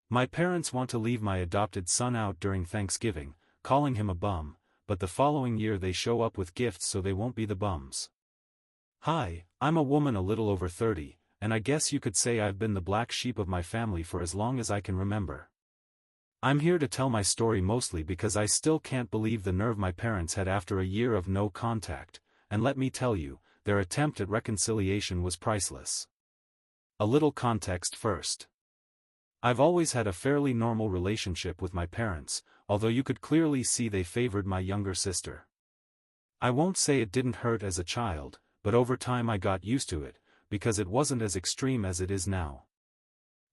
My parents want to leave my adopted son out during Thanksgiving, calling him a bum, but the following year they show up with gifts so they won't be the bums. Hi, I'm a woman a little over 30, and I guess you could say I've been the black sheep of my family for as long as I can remember. I'm here to tell my story mostly because I still can't believe the nerve my parents had after a year of no contact, and let me tell you, their attempt at reconciliation was priceless. A little context first. I've always had a fairly normal relationship with my parents, although you could clearly see they favored my younger sister. I won't say it didn't hurt as a child, but over time I got used to it, because it wasn't as extreme as it is now.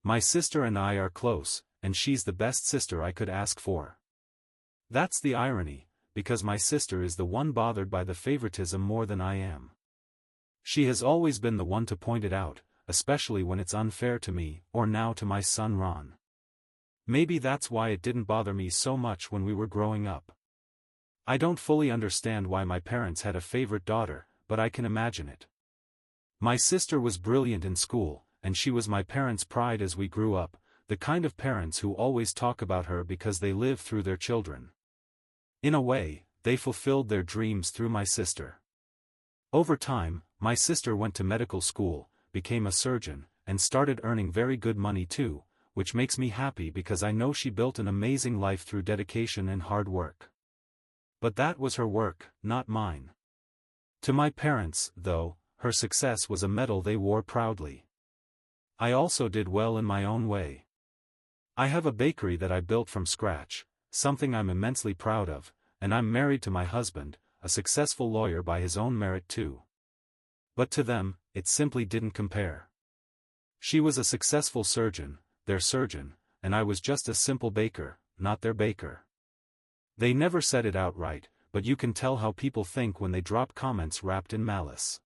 My sister and I are close, and she's the best sister I could ask for. That's the irony, because my sister is the one bothered by the favoritism more than I am. She has always been the one to point it out, especially when it's unfair to me, or now to my son Ron. Maybe that's why it didn't bother me so much when we were growing up. I don't fully understand why my parents had a favorite daughter, but I can imagine it. My sister was brilliant in school, and she was my parents' pride as we grew up, the kind of parents who always talk about her because they live through their children. In a way, they fulfilled their dreams through my sister. Over time, my sister went to medical school, became a surgeon, and started earning very good money too, which makes me happy because I know she built an amazing life through dedication and hard work. But that was her work, not mine. To my parents, though, her success was a medal they wore proudly. I also did well in my own way. I have a bakery that I built from scratch, something I'm immensely proud of, and I'm married to my husband, a successful lawyer by his own merit too. But to them, it simply didn't compare. She was a successful surgeon, their surgeon, and I was just a simple baker, not their baker. They never said it outright, but you can tell how people think when they drop comments wrapped in malice.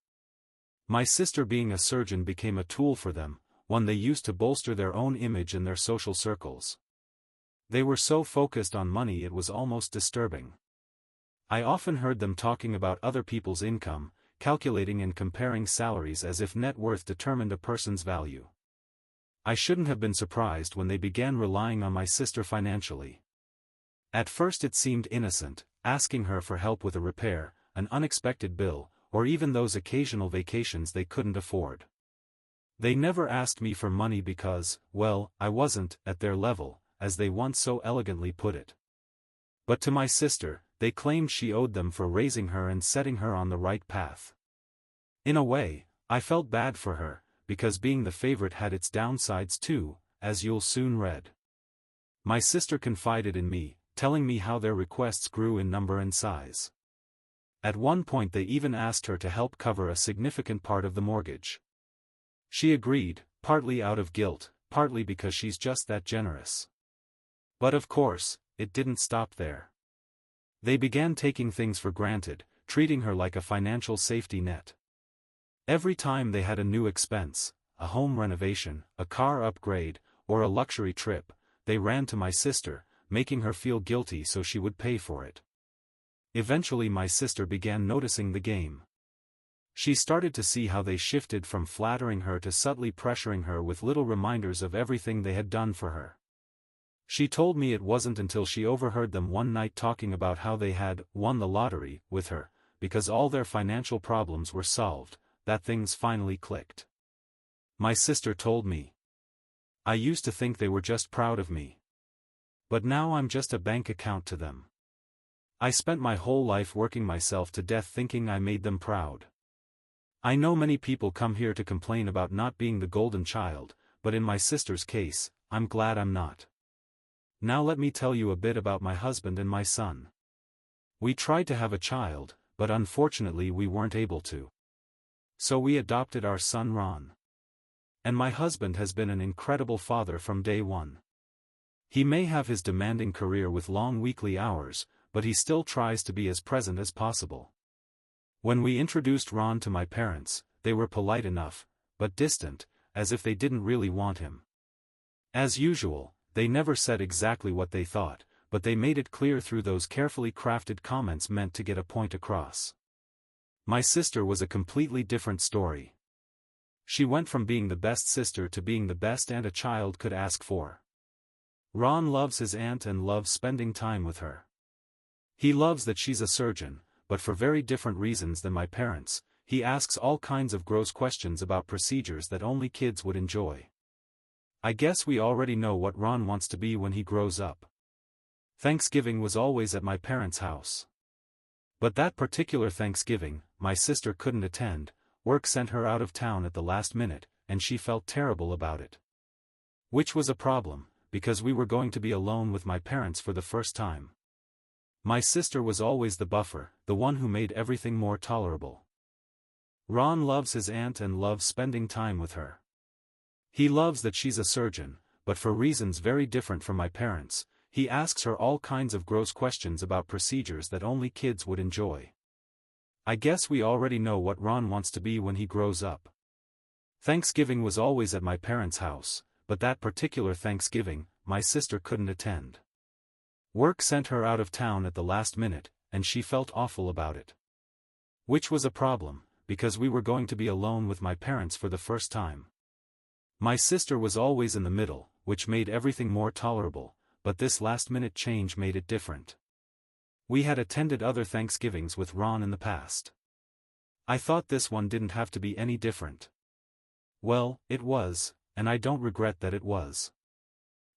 My sister being a surgeon became a tool for them, one they used to bolster their own image in their social circles. They were so focused on money it was almost disturbing. I often heard them talking about other people's income, calculating and comparing salaries as if net worth determined a person's value. I shouldn't have been surprised when they began relying on my sister financially. At first it seemed innocent, asking her for help with a repair, an unexpected bill, or even those occasional vacations they couldn't afford. They never asked me for money because, well, I wasn't at their level, as they once so elegantly put it. But to my sister, they claimed she owed them for raising her and setting her on the right path. In a way, I felt bad for her, because being the favorite had its downsides too, as you'll soon read. My sister confided in me, telling me how their requests grew in number and size. At one point they even asked her to help cover a significant part of the mortgage. She agreed, partly out of guilt, partly because she's just that generous. But of course, it didn't stop there. They began taking things for granted, treating her like a financial safety net. Every time they had a new expense, a home renovation, a car upgrade, or a luxury trip, they ran to my sister, making her feel guilty so she would pay for it. Eventually my sister began noticing the game. She started to see how they shifted from flattering her to subtly pressuring her with little reminders of everything they had done for her. She told me it wasn't until she overheard them one night talking about how they had won the lottery with her, because all their financial problems were solved, that things finally clicked. My sister told me, "I used to think they were just proud of me. But now I'm just a bank account to them. I spent my whole life working myself to death thinking I made them proud." I know many people come here to complain about not being the golden child, but in my sister's case, I'm glad I'm not. Now let me tell you a bit about my husband and my son. We tried to have a child, but unfortunately we weren't able to. So we adopted our son Ron. And my husband has been an incredible father from day one. He may have his demanding career with long weekly hours, but he still tries to be as present as possible. When we introduced Ron to my parents, they were polite enough, but distant, as if they didn't really want him. As usual, they never said exactly what they thought, but they made it clear through those carefully crafted comments meant to get a point across. My sister was a completely different story. She went from being the best sister to being the best aunt a child could ask for. Ron loves his aunt and loves spending time with her. He loves that she's a surgeon, but for very different reasons than my parents. He asks all kinds of gross questions about procedures that only kids would enjoy. I guess we already know what Ron wants to be when he grows up. Thanksgiving was always at my parents' house. But that particular Thanksgiving, my sister couldn't attend. Work sent her out of town at the last minute, and she felt terrible about it. Which was a problem, because we were going to be alone with my parents for the first time. My sister was always the buffer, the one who made everything more tolerable. Ron loves his aunt and loves spending time with her. He loves that she's a surgeon, but for reasons very different from my parents. He asks her all kinds of gross questions about procedures that only kids would enjoy. I guess we already know what Ron wants to be when he grows up. Thanksgiving was always at my parents' house, but that particular Thanksgiving, my sister couldn't attend. Work sent her out of town at the last minute, and she felt awful about it. Which was a problem, because we were going to be alone with my parents for the first time. My sister was always in the middle, which made everything more tolerable, but this last-minute change made it different. We had attended other Thanksgivings with Ron in the past. I thought this one didn't have to be any different. Well, it was, and I don't regret that it was.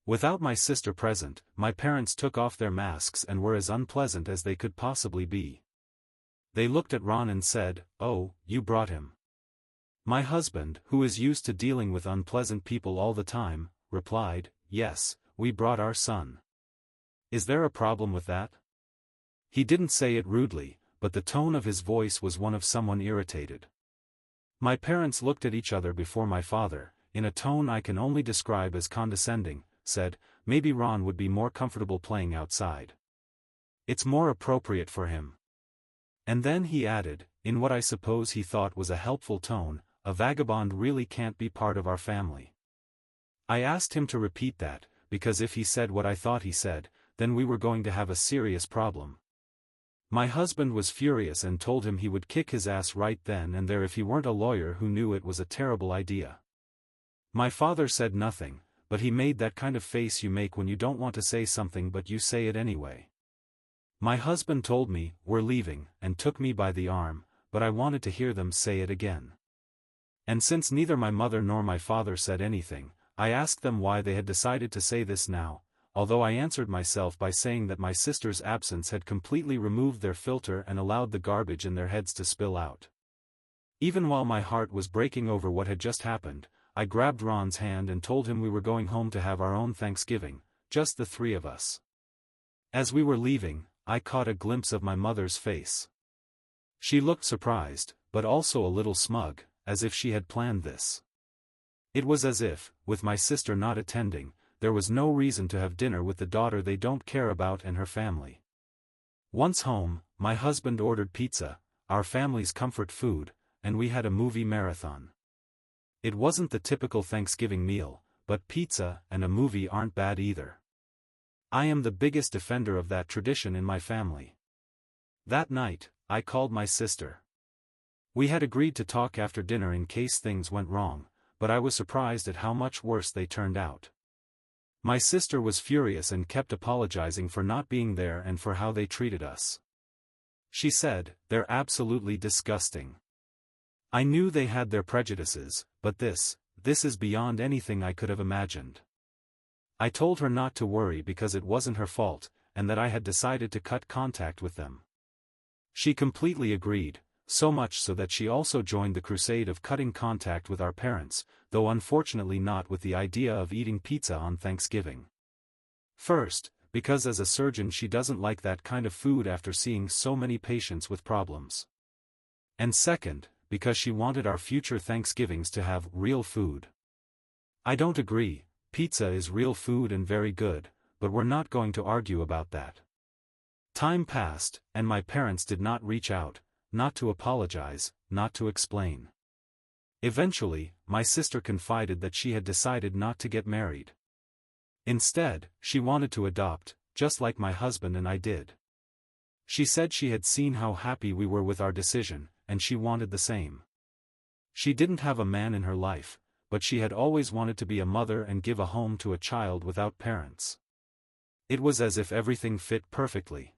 Without my sister present, my parents took off their masks and were as unpleasant as they could possibly be. They looked at Ron and said, "Oh, you brought him." My husband, who is used to dealing with unpleasant people all the time, replied, "Yes, we brought our son. Is there a problem with that?" He didn't say it rudely, but the tone of his voice was one of someone irritated. My parents looked at each other before my father, in a tone I can only describe as condescending, said, "Maybe Ron would be more comfortable playing outside. It's more appropriate for him." And then he added, in what I suppose he thought was a helpful tone, "A vagabond really can't be part of our family." I asked him to repeat that, because if he said what I thought he said, then we were going to have a serious problem. My husband was furious and told him he would kick his ass right then and there if he weren't a lawyer who knew it was a terrible idea. My father said nothing, but he made that kind of face you make when you don't want to say something but you say it anyway. My husband told me, "We're leaving," and took me by the arm, but I wanted to hear them say it again. And since neither my mother nor my father said anything, I asked them why they had decided to say this now, although I answered myself by saying that my sister's absence had completely removed their filter and allowed the garbage in their heads to spill out. Even while my heart was breaking over what had just happened, I grabbed Ron's hand and told him we were going home to have our own Thanksgiving, just the three of us. As we were leaving, I caught a glimpse of my mother's face. She looked surprised, but also a little smug, as if she had planned this. It was as if, with my sister not attending, there was no reason to have dinner with the daughter they don't care about and her family. Once home, my husband ordered pizza, our family's comfort food, and we had a movie marathon. It wasn't the typical Thanksgiving meal, but pizza and a movie aren't bad either. I am the biggest defender of that tradition in my family. That night, I called my sister. We had agreed to talk after dinner in case things went wrong, but I was surprised at how much worse they turned out. My sister was furious and kept apologizing for not being there and for how they treated us. She said, "They're absolutely disgusting." I knew they had their prejudices, but this is beyond anything I could have imagined. I told her not to worry because it wasn't her fault, and that I had decided to cut contact with them. She completely agreed, so much so that she also joined the crusade of cutting contact with our parents, though unfortunately not with the idea of eating pizza on Thanksgiving. First, because as a surgeon she doesn't like that kind of food after seeing so many patients with problems. And second, because she wanted our future Thanksgivings to have real food. I don't agree. Pizza is real food and very good, but we're not going to argue about that. Time passed, and my parents did not reach out, not to apologize, not to explain. Eventually, my sister confided that she had decided not to get married. Instead, she wanted to adopt, just like my husband and I did. She said she had seen how happy we were with our decision, and she wanted the same. She didn't have a man in her life, but she had always wanted to be a mother and give a home to a child without parents. It was as if everything fit perfectly.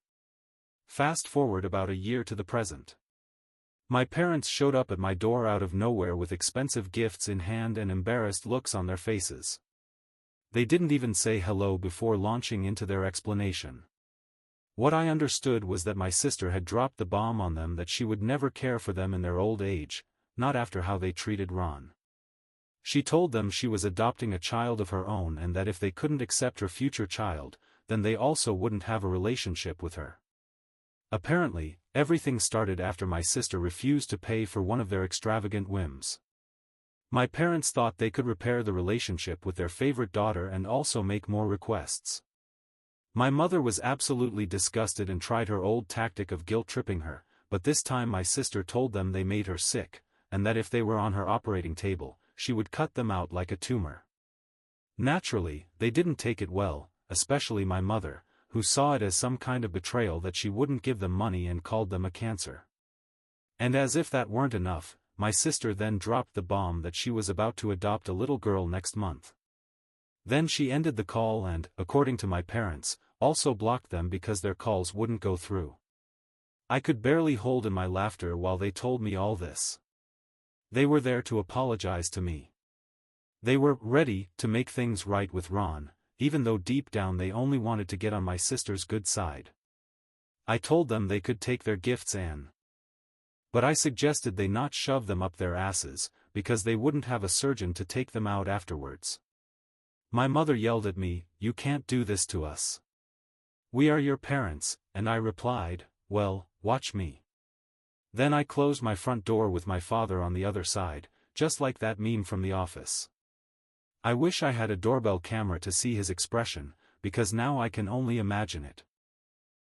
Fast forward about a year to the present. My parents showed up at my door out of nowhere with expensive gifts in hand and embarrassed looks on their faces. They didn't even say hello before launching into their explanation. What I understood was that my sister had dropped the bomb on them that she would never care for them in their old age, not after how they treated Ron. She told them she was adopting a child of her own and that if they couldn't accept her future child, then they also wouldn't have a relationship with her. Apparently, everything started after my sister refused to pay for one of their extravagant whims. My parents thought they could repair the relationship with their favorite daughter and also make more requests. My mother was absolutely disgusted and tried her old tactic of guilt-tripping her, but this time my sister told them they made her sick, and that if they were on her operating table, she would cut them out like a tumor. Naturally, they didn't take it well, especially my mother, who saw it as some kind of betrayal that she wouldn't give them money and called them a cancer. And as if that weren't enough, my sister then dropped the bomb that she was about to adopt a little girl next month. Then she ended the call and, according to my parents, also blocked them because their calls wouldn't go through. I could barely hold in my laughter while they told me all this. They were there to apologize to me. They were ready to make things right with Ron, even though deep down they only wanted to get on my sister's good side. I told them they could take their gifts but I suggested they not shove them up their asses, because they wouldn't have a surgeon to take them out afterwards. My mother yelled at me, "You can't do this to us. We are your parents," and I replied, "Well, watch me." Then I closed my front door with my father on the other side, just like that meme from The Office. I wish I had a doorbell camera to see his expression, because now I can only imagine it.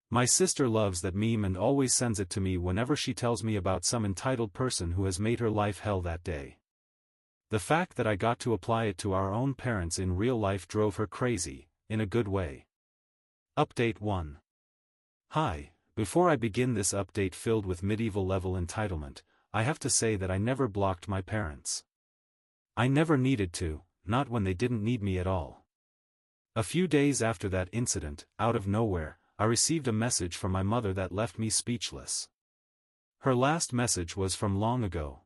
My sister loves that meme and always sends it to me whenever she tells me about some entitled person who has made her life hell that day. The fact that I got to apply it to our own parents in real life drove her crazy, in a good way. Update 1. Hi, before I begin this update filled with medieval-level entitlement, I have to say that I never blocked my parents. I never needed to, not when they didn't need me at all. A few days after that incident, out of nowhere, I received a message from my mother that left me speechless. Her last message was from long ago.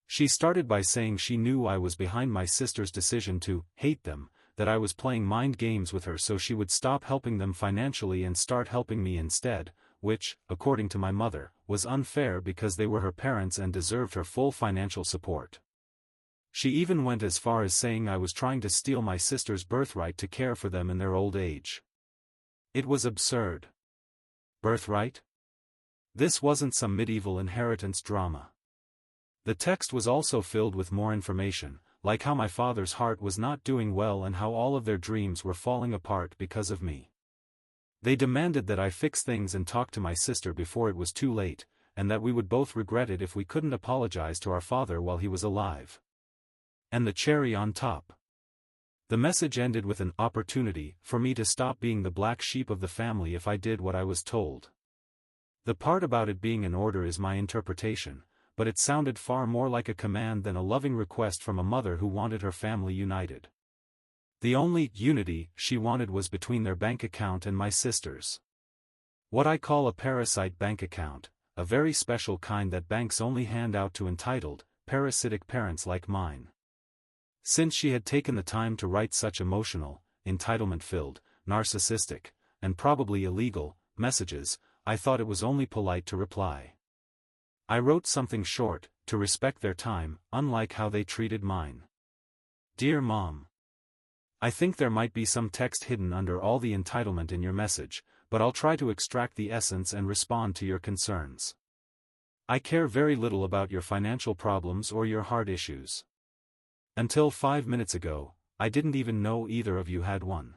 She started by saying she knew I was behind my sister's decision to hate them, that I was playing mind games with her so she would stop helping them financially and start helping me instead, which, according to my mother, was unfair because they were her parents and deserved her full financial support. She even went as far as saying I was trying to steal my sister's birthright to care for them in their old age. It was absurd. Birthright? This wasn't some medieval inheritance drama. The text was also filled with more information, like how my father's heart was not doing well and how all of their dreams were falling apart because of me. They demanded that I fix things and talk to my sister before it was too late, and that we would both regret it if we couldn't apologize to our father while he was alive. And the cherry on top. The message ended with an opportunity for me to stop being the black sheep of the family if I did what I was told. The part about it being an order is my interpretation, but it sounded far more like a command than a loving request from a mother who wanted her family united. The only unity she wanted was between their bank account and my sister's. What I call a parasite bank account, a very special kind that banks only hand out to entitled, parasitic parents like mine. Since she had taken the time to write such emotional, entitlement-filled, narcissistic, and probably illegal, messages, I thought it was only polite to reply. I wrote something short, to respect their time, unlike how they treated mine. Dear Mom. I think there might be some text hidden under all the entitlement in your message, but I'll try to extract the essence and respond to your concerns. I care very little about your financial problems or your heart issues. Until 5 minutes ago, I didn't even know either of you had one.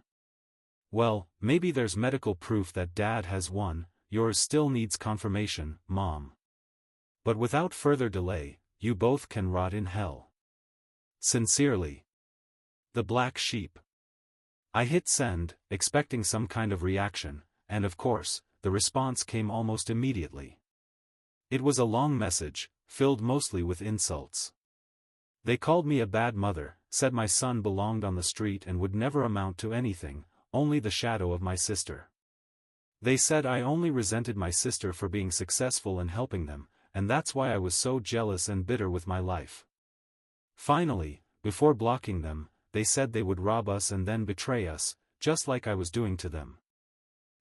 Well, maybe there's medical proof that Dad has one, yours still needs confirmation, Mom. But without further delay, you both can rot in hell. Sincerely. The Black Sheep. I hit send, expecting some kind of reaction, and of course, the response came almost immediately. It was a long message, filled mostly with insults. They called me a bad mother, said my son belonged on the street and would never amount to anything, only the shadow of my sister. They said I only resented my sister for being successful and helping them, and that's why I was so jealous and bitter with my life. Finally, before blocking them, they said they would rob us and then betray us, just like I was doing to them.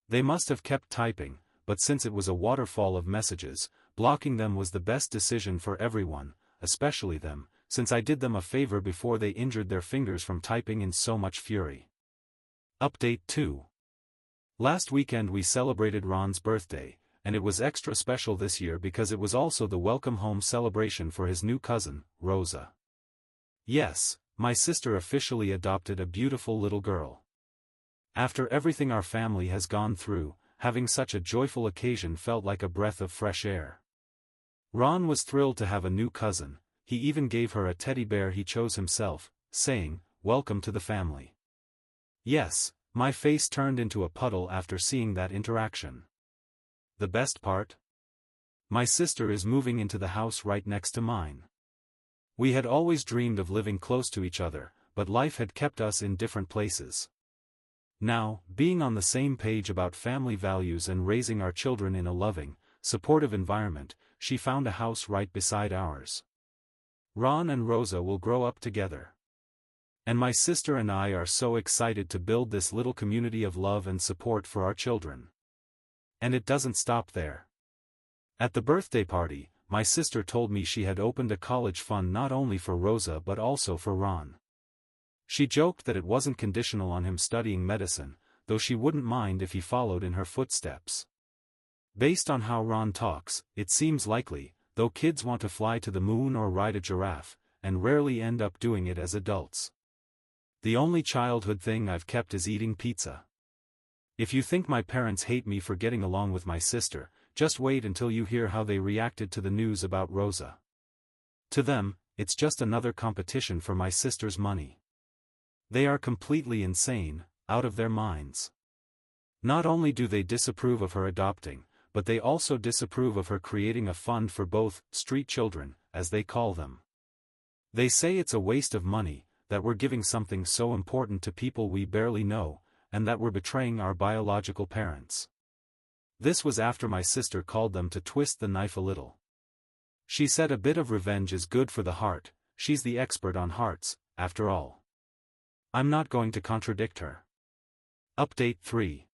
They must have kept typing, but since it was a waterfall of messages, blocking them was the best decision for everyone, especially them, since I did them a favor before they injured their fingers from typing in so much fury. Update 2. Last weekend we celebrated Ron's birthday, and it was extra special this year because it was also the welcome home celebration for his new cousin, Rosa. Yes, my sister officially adopted a beautiful little girl. After everything our family has gone through, having such a joyful occasion felt like a breath of fresh air. Ron was thrilled to have a new cousin. He even gave her a teddy bear he chose himself, saying, "Welcome to the family." Yes, my face turned into a puddle after seeing that interaction. The best part? My sister is moving into the house right next to mine. We had always dreamed of living close to each other, but life had kept us in different places. Now, being on the same page about family values and raising our children in a loving, supportive environment, she found a house right beside ours. Ron and Rosa will grow up together. And my sister and I are so excited to build this little community of love and support for our children. And it doesn't stop there. At the birthday party, my sister told me she had opened a college fund not only for Rosa but also for Ron. She joked that it wasn't conditional on him studying medicine, though she wouldn't mind if he followed in her footsteps. Based on how Ron talks, it seems likely, though kids want to fly to the moon or ride a giraffe, and rarely end up doing it as adults. The only childhood thing I've kept is eating pizza. If you think my parents hate me for getting along with my sister, just wait until you hear how they reacted to the news about Rosa. To them, it's just another competition for my sister's money. They are completely insane, out of their minds. Not only do they disapprove of her adopting, but they also disapprove of her creating a fund for both street children, as they call them. They say it's a waste of money, that we're giving something so important to people we barely know, and that we're betraying our biological parents. This was after my sister called them to twist the knife a little. She said a bit of revenge is good for the heart, she's the expert on hearts, after all. I'm not going to contradict her. Update 3.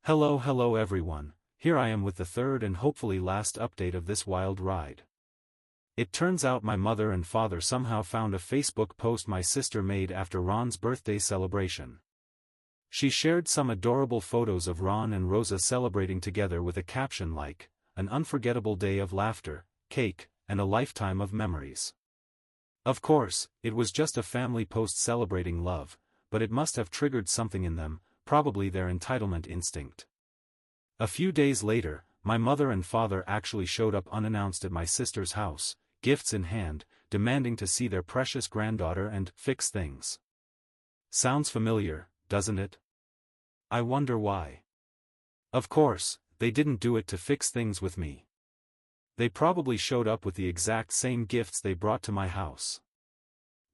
Hello everyone, here I am with the third and hopefully last update of this wild ride. It turns out my mother and father somehow found a Facebook post my sister made after Ron's birthday celebration. She shared some adorable photos of Ron and Rosa celebrating together with a caption like, "An unforgettable day of laughter, cake, and a lifetime of memories." Of course, it was just a family post celebrating love, but it must have triggered something in them, probably their entitlement instinct. A few days later, my mother and father actually showed up unannounced at my sister's house, gifts in hand, demanding to see their precious granddaughter and fix things. Sounds familiar, doesn't it? I wonder why. Of course, they didn't do it to fix things with me. They probably showed up with the exact same gifts they brought to my house.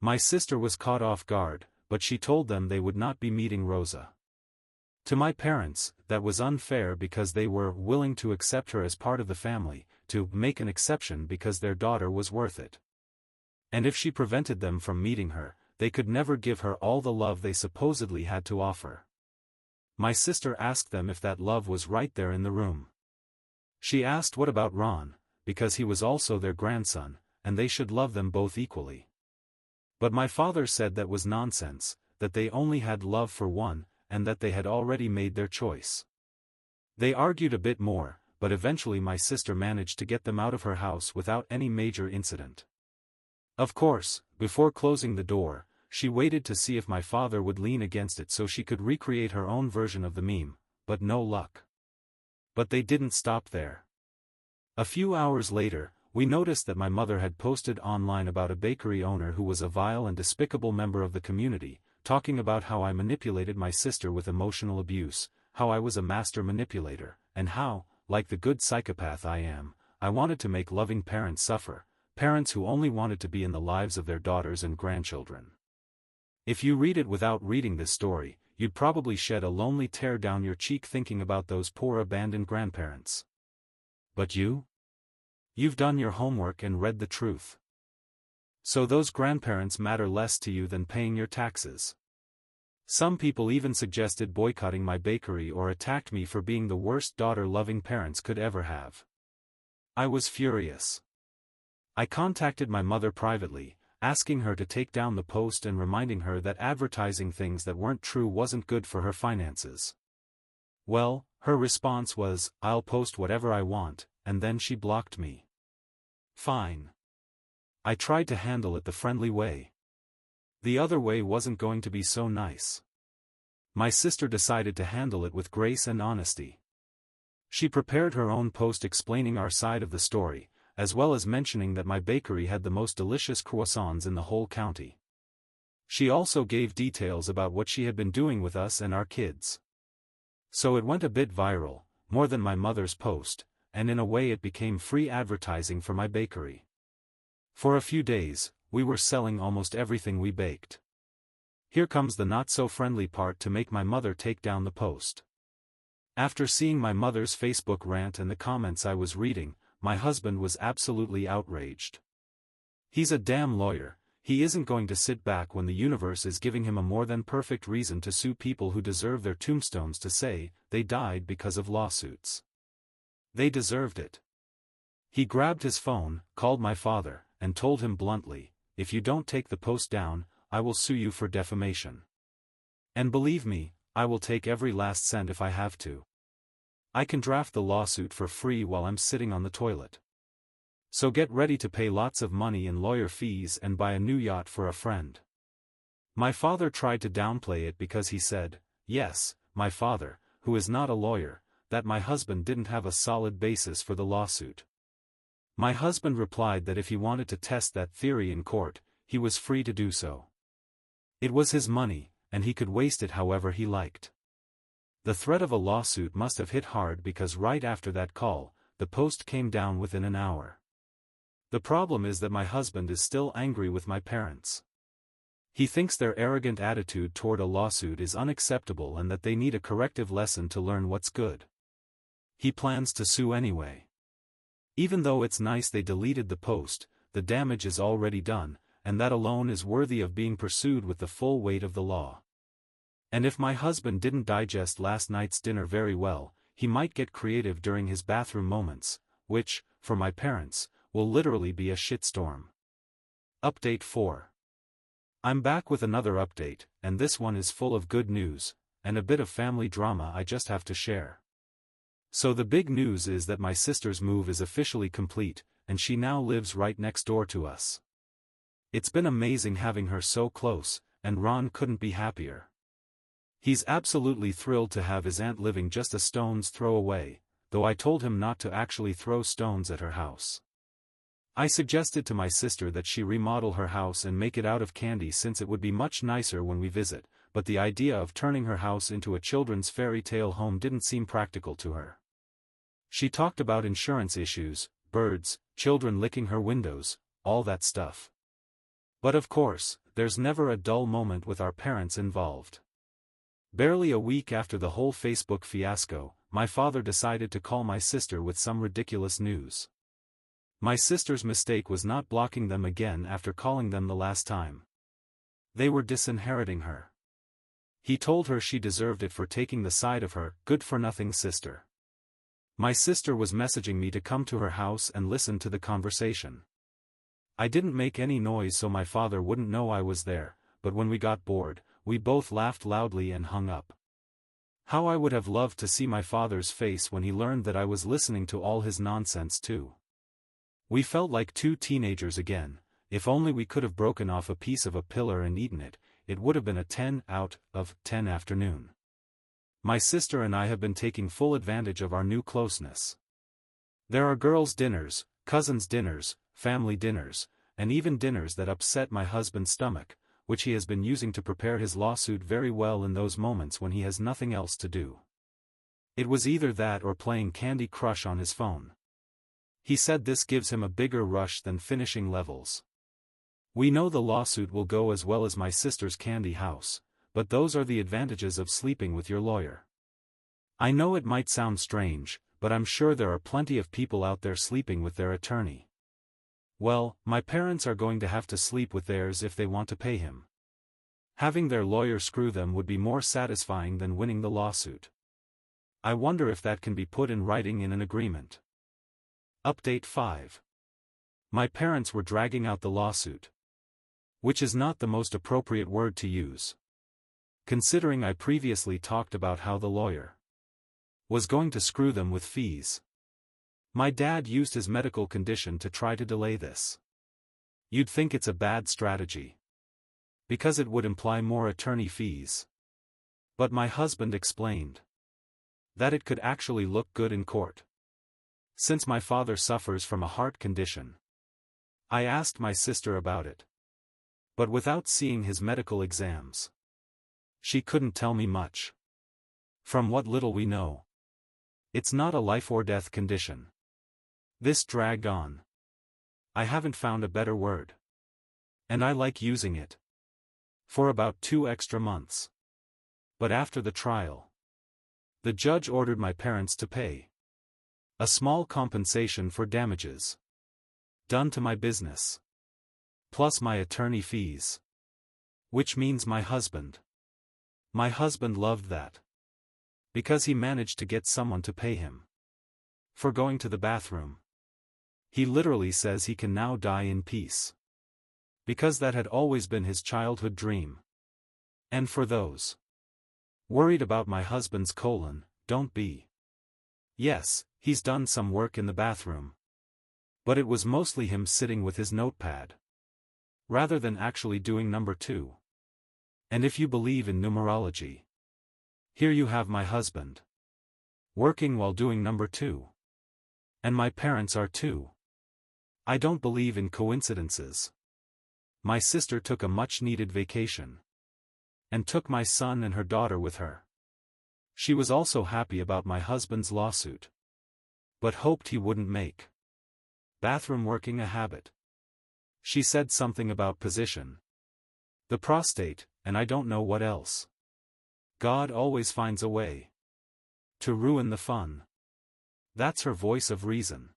My sister was caught off guard, but she told them they would not be meeting Rosa. To my parents, that was unfair because they were willing to accept her as part of the family, to make an exception because their daughter was worth it. And if she prevented them from meeting her, they could never give her all the love they supposedly had to offer. My sister asked them if that love was right there in the room. She asked what about Ron, because he was also their grandson, and they should love them both equally. But my father said that was nonsense, that they only had love for one, and that they had already made their choice. They argued a bit more, but eventually my sister managed to get them out of her house without any major incident. Of course, before closing the door, she waited to see if my father would lean against it so she could recreate her own version of the meme, but no luck. But they didn't stop there. A few hours later, we noticed that my mother had posted online about a bakery owner who was a vile and despicable member of the community, talking about how I manipulated my sister with emotional abuse, how I was a master manipulator, and how, like the good psychopath I am, I wanted to make loving parents suffer, parents who only wanted to be in the lives of their daughters and grandchildren. If you read it without reading this story, you'd probably shed a lonely tear down your cheek thinking about those poor abandoned grandparents. But you? You've done your homework and read the truth. So those grandparents matter less to you than paying your taxes. Some people even suggested boycotting my bakery or attacked me for being the worst daughter loving parents could ever have. I was furious. I contacted my mother privately, asking her to take down the post and reminding her that advertising things that weren't true wasn't good for her finances. Well, her response was, "I'll post whatever I want," and then she blocked me. Fine. I tried to handle it the friendly way. The other way wasn't going to be so nice. My sister decided to handle it with grace and honesty. She prepared her own post explaining our side of the story, as well as mentioning that my bakery had the most delicious croissants in the whole county. She also gave details about what she had been doing with us and our kids. So it went a bit viral, more than my mother's post, and in a way it became free advertising for my bakery. For a few days, we were selling almost everything we baked. Here comes the not-so-friendly part to make my mother take down the post. After seeing my mother's Facebook rant and the comments I was reading, my husband was absolutely outraged. He's a damn lawyer, he isn't going to sit back when the universe is giving him a more than perfect reason to sue people who deserve their tombstones to say, they died because of lawsuits. They deserved it. He grabbed his phone, called my father, and told him bluntly, "If you don't take the post down, I will sue you for defamation. And believe me, I will take every last cent if I have to. I can draft the lawsuit for free while I'm sitting on the toilet. So get ready to pay lots of money in lawyer fees and buy a new yacht for a friend." My father tried to downplay it because he said, yes, my father, who is not a lawyer, that my husband didn't have a solid basis for the lawsuit. My husband replied that if he wanted to test that theory in court, he was free to do so. It was his money, and he could waste it however he liked. The threat of a lawsuit must have hit hard because right after that call, the post came down within an hour. The problem is that my husband is still angry with my parents. He thinks their arrogant attitude toward a lawsuit is unacceptable and that they need a corrective lesson to learn what's good. He plans to sue anyway. Even though it's nice they deleted the post, the damage is already done, and that alone is worthy of being pursued with the full weight of the law. And if my husband didn't digest last night's dinner very well, he might get creative during his bathroom moments, which, for my parents, will literally be a shitstorm. Update 4. I'm back with another update, and this one is full of good news, and a bit of family drama I just have to share. So the big news is that my sister's move is officially complete, and she now lives right next door to us. It's been amazing having her so close, and Ron couldn't be happier. He's absolutely thrilled to have his aunt living just a stone's throw away, though I told him not to actually throw stones at her house. I suggested to my sister that she remodel her house and make it out of candy since it would be much nicer when we visit, but the idea of turning her house into a children's fairy tale home didn't seem practical to her. She talked about insurance issues, birds, children licking her windows, all that stuff. But of course, there's never a dull moment with our parents involved. Barely a week after the whole Facebook fiasco, my father decided to call my sister with some ridiculous news. My sister's mistake was not blocking them again after calling them the last time. They were disinheriting her. He told her she deserved it for taking the side of her good-for-nothing sister. My sister was messaging me to come to her house and listen to the conversation. I didn't make any noise so my father wouldn't know I was there, but when we got bored, we both laughed loudly and hung up. How I would have loved to see my father's face when he learned that I was listening to all his nonsense too. We felt like two teenagers again. If only we could have broken off a piece of a pillar and eaten it, it would have been a 10 out of 10 afternoon. My sister and I have been taking full advantage of our new closeness. There are girls' dinners, cousins' dinners, family dinners, and even dinners that upset my husband's stomach, which he has been using to prepare his lawsuit very well in those moments when he has nothing else to do. It was either that or playing Candy Crush on his phone. He said this gives him a bigger rush than finishing levels. We know the lawsuit will go as well as my sister's candy house, but those are the advantages of sleeping with your lawyer. I know it might sound strange, but I'm sure there are plenty of people out there sleeping with their attorney. Well, my parents are going to have to sleep with theirs if they want to pay him. Having their lawyer screw them would be more satisfying than winning the lawsuit. I wonder if that can be put in writing in an agreement. Update 5. My parents were dragging out the lawsuit. Which is not the most appropriate word to use, considering I previously talked about how the lawyer was going to screw them with fees. My dad used his medical condition to try to delay this. You'd think it's a bad strategy, because it would imply more attorney fees. But my husband explained that it could actually look good in court. Since my father suffers from a heart condition, I asked my sister about it, but without seeing his medical exams, she couldn't tell me much. From what little we know, it's not a life-or-death condition. This dragged on. I haven't found a better word, and I like using it. For about 2 extra months. But after the trial, the judge ordered my parents to pay a small compensation for damages done to my business, plus my attorney fees. Which means my husband. My husband loved that, because he managed to get someone to pay him for going to the bathroom. He literally says he can now die in peace, because that had always been his childhood dream. And for those worried about my husband's colon, don't be. Yes, he's done some work in the bathroom, but it was mostly him sitting with his notepad, rather than actually doing number 2. And if you believe in numerology, here you have my husband working while doing number 2. And my parents are too. I don't believe in coincidences. My sister took a much-needed vacation and took my son and her daughter with her. She was also happy about my husband's lawsuit, but hoped he wouldn't make bathroom working a habit. She said something about position, the prostate, and I don't know what else. God always finds a way to ruin the fun. That's her voice of reason.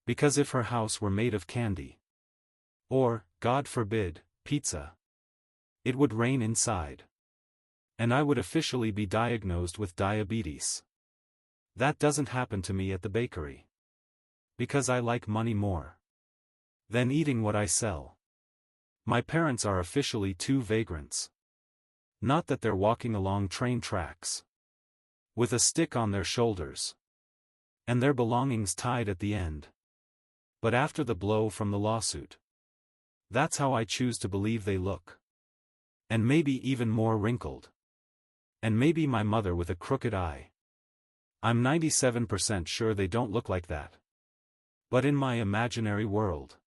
Because if her house were made of candy, or, God forbid, pizza, it would rain inside, and I would officially be diagnosed with diabetes. That doesn't happen to me at the bakery, because I like money more than eating what I sell. My parents are officially 2 vagrants. Not that they're walking along train tracks with a stick on their shoulders and their belongings tied at the end. But after the blow from the lawsuit, that's how I choose to believe they look. And maybe even more wrinkled. And maybe my mother with a crooked eye. I'm 97% sure they don't look like that. But in my imaginary world,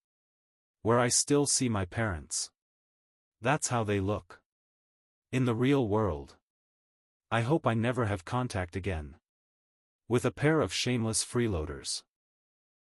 where I still see my parents, that's how they look. In the real world, I hope I never have contact again with a pair of shameless freeloaders.